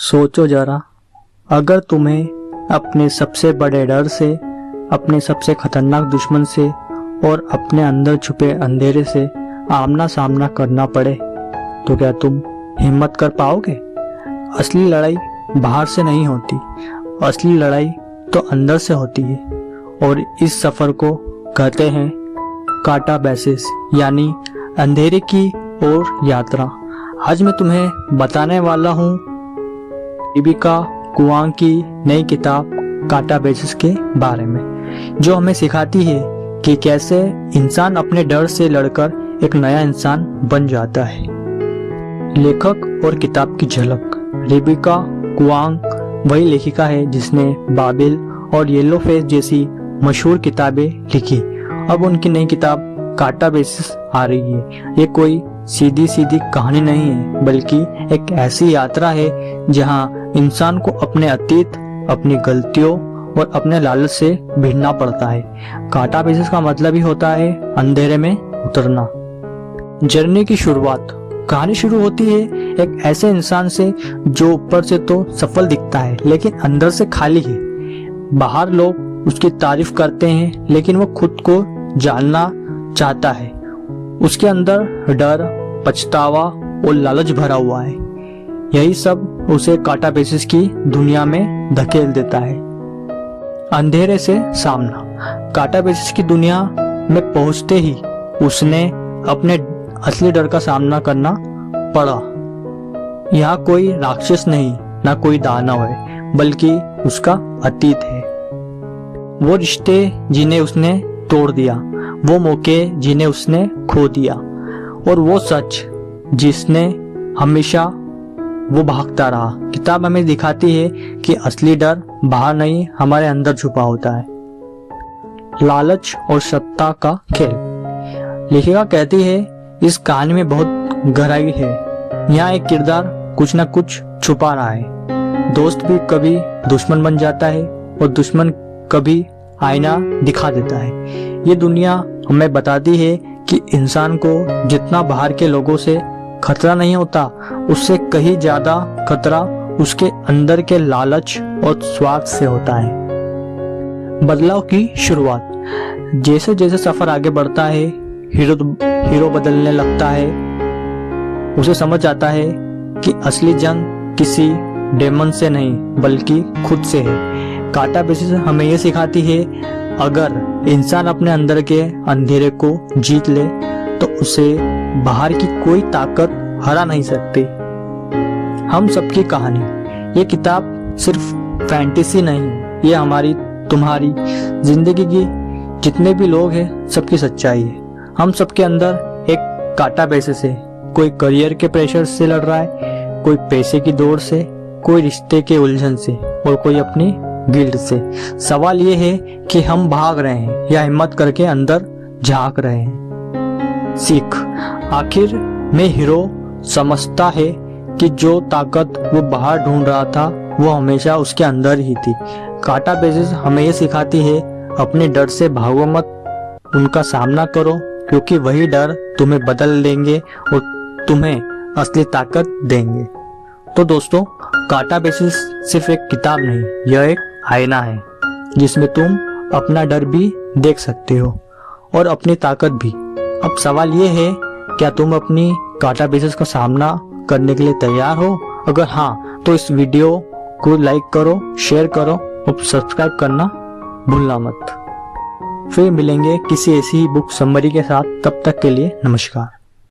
सोचो जरा, अगर तुम्हें अपने सबसे बड़े डर से, अपने सबसे खतरनाक दुश्मन से और अपने अंदर छुपे अंधेरे से आमना सामना करना पड़े तो क्या तुम हिम्मत कर पाओगे? असली लड़ाई बाहर से नहीं होती, असली लड़ाई तो अंदर से होती है। और इस सफर को कहते हैं काटा बेसिस, यानी अंधेरे की ओर यात्रा। आज मैं तुम्हें बताने वाला हूँ रिबेका कुआंग की नई किताब काटा बेसिस के बारे में, जो हमें सिखाती है कि कैसे इंसान अपने डर से लड़कर एक नया इंसान बन जाता है। लेखक और किताब की झलक। रिबेका कुआंग वही लेखिका है जिसने बाबिल और येलो फेस जैसी मशहूर किताबें लिखी। अब उनकी नई किताब काटा बेसिस आ रही है। ये कोई सीधी सीधी कहानी नहीं है, बल्कि एक ऐसी यात्रा है जहां इंसान को अपने अतीत, अपनी गलतियों और अपने लालच से भिड़ना पड़ता है। काटा बेसिस का मतलब ही होता है अंधेरे में उतरना। जर्नी की शुरुआत। कहानी शुरू होती है एक ऐसे इंसान से जो ऊपर से तो सफल दिखता है लेकिन अंदर से खाली है। बाहर लोग उसकी तारीफ करते हैं लेकिन वो खुद को जानना चाहता है। उसके अंदर डर, पछतावा और लालच भरा हुआ है। यही सब उसे काटा बेसिस की दुनिया में धकेल देता है। अंधेरे से सामना। काटा बेसिस की दुनिया में पहुंचते ही उसने अपने असली डर का सामना करना पड़ा। यहाँ कोई राक्षस नहीं, ना कोई दानव है, बल्कि उसका अतीत है। वो रिश्ते जिन्हें उसने तोड़ दिया, वो मौके जिन्हें उसने खो दिया, और वो सच जिसने हमेशा वो भागता रहा। किताब हमें दिखाती है कि असली डर बाहर नहीं, हमारे अंदर छुपा होता है। लालच और सत्ता का खेल। लेखिका कहती है इस कहानी में बहुत गहराई है। यहाँ एक किरदार कुछ न कुछ छुपा रहा है। दोस्त भी कभी दुश्मन बन जाता है और दुश्मन कभी आईना दिखा देता है। ये दुनिया हमें बताती है कि इंसान को जितना बाहर के लोगों से खतरा नहीं होता, उससे कहीं ज्यादा खतरा उसके अंदर के लालच और स्वार्थ से होता है। बदलाव की शुरुआत। जैसे जैसे सफर आगे बढ़ता है, हीरो बदलने लगता है। उसे समझ आता है कि असली जंग किसी डेमन से नहीं बल्कि खुद से है। काटा बेसिस हमें यह सिखाती है अगर इंसान अपने अंदर के अंधेरे को जीत ले तो उसे बाहर की कोई ताकत हरा नहीं सकती। हम सबकी कहानी। ये किताब सिर्फ फैंटेसी नहीं, ये हमारी तुम्हारी जिंदगी की जितने भी लोग हैं सबकी सच्चाई है। हम सबके अंदर एक काटा बेसिस है। कोई करियर के प्रेशर से लड़ रहा है, कोई पैसे की दौड़ से, कोई रिश्ते के उलझन से और कोई अपनी गिल्ट से। सवाल ये है कि हम भाग रहे हैं या हिम्मत करके अंदर झांक रहे हैं। सीख। आखिर में हीरो समझता है कि जो ताकत वो बाहर ढूंढ रहा था वो हमेशा उसके अंदर ही थी। काटा बेसिस हमें ये सिखाती है अपने डर से भागो मत, उनका सामना करो, क्योंकि वही डर तुम्हें बदल देंगे और तुम्हें असली ताकत देंगे। तो दोस्तों, काटा बेसिस सिर्फ एक किताब नहीं, यह एक आईना है जिसमें तुम अपना डर भी देख सकते हो और अपनी ताकत भी। अब सवाल ये है, क्या तुम अपनी काटा बेसिस का सामना करने के लिए तैयार हो? अगर हाँ, तो इस वीडियो को लाइक करो, शेयर करो और सब्सक्राइब करना भूलना मत। फिर मिलेंगे किसी ऐसी बुक समरी के साथ। तब तक के लिए नमस्कार।